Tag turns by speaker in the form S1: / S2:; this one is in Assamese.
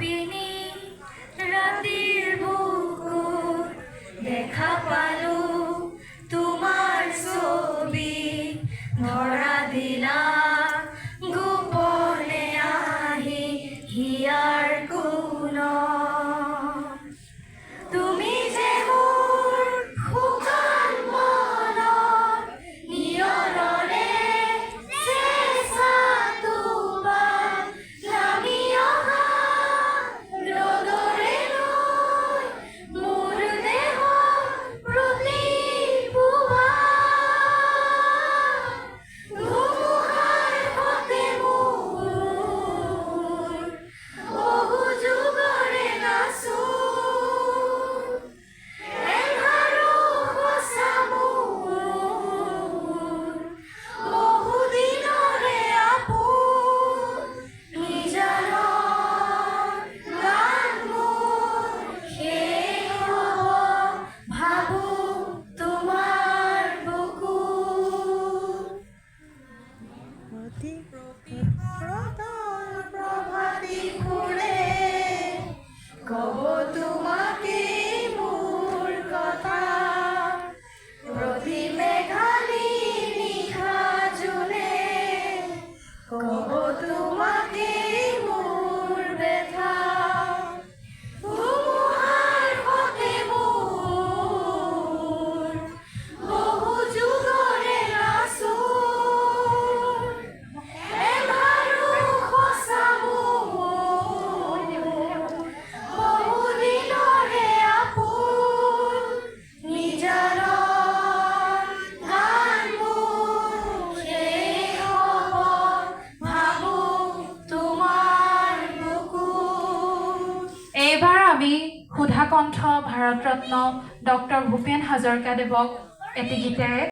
S1: পিনি ৰাতিৰ বুকুত দেখা পালো তোমাৰ ছবি ধৰা দিলা গোপনে আহি হিয়াৰ কোণত তুমি যে মোৰ শুকান মনত নিয়ৰৰে চেঁচা টোপাল নামি অহা ৰ'দৰে লৈ মোৰ দেহৰ প্ৰতি পুৱা ধুমুহাৰ সতে মোৰ বহু যুগৰে নাচো এন্ধাৰো সঁচা মোৰ বহু দিনৰে আপোন নিজানৰ গান মোৰ শেষ হ'ব ভাবো তোমাৰ বুকুত প্ৰভাতী সুৰে ক'ব তোমাকেই মোৰ কথা প্ৰতি মেঘালী নিশা জোনে ক'ব তোমাকেই মোৰ ব্যথা ধুমুহাৰ সতে মোৰ বহু যুগৰে নাচোন এবাৰো সঁচা মোৰ বহু দিনৰে আপোন নিজানৰ গান মোৰ শেষ হ'ব ভাবো তোমাৰ বুকুত।
S2: এইবাৰ আমি সুধাকণ্ঠ ভাৰতৰত্ন ডক্টৰ ভূপেন হাজৰিকাদেৱক এটি গীতেৰে